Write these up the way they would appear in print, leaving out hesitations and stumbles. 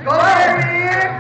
Go, Eric!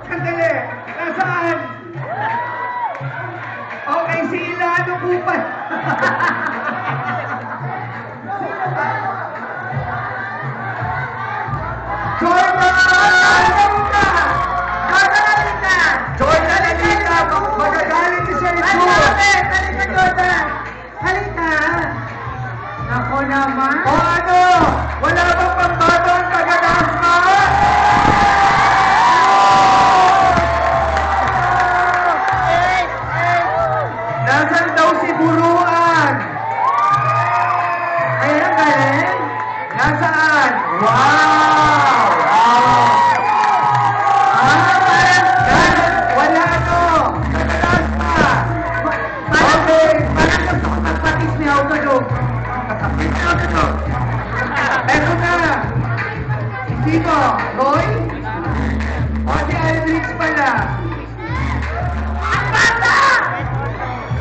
Sandali! Nasaan? Okay, si Ilano po pa. Jordan! Jordan, halika! Magagalit ni Sir Jude! Halika, Jordan! Halika! Ako naman! O ano? Wala bang pambato ang taga-dasma? Nasaan daw si Buruan? Ayan ang galing? Nasaan? Wow! Wala no! Taga-dasma! Okay, parang nagpatis niya ako sa loob. Eto na! Sino? Roy? O si Aldrich pala? Ang bata!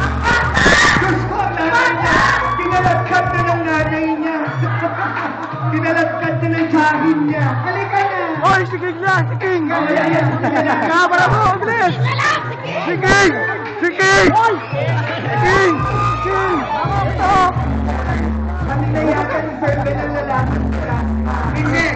Ang bata! Diyos ko, nanay niya! Kinalatkat na ng nanay niya! Kinalatkat na ng tsahin niya! Halika na! Oy, si King na! Si King! Kaya para mo, bilis! Si King! Si King! King! King! Kanina yata ni Sir Ben ang lalaki. Hindi!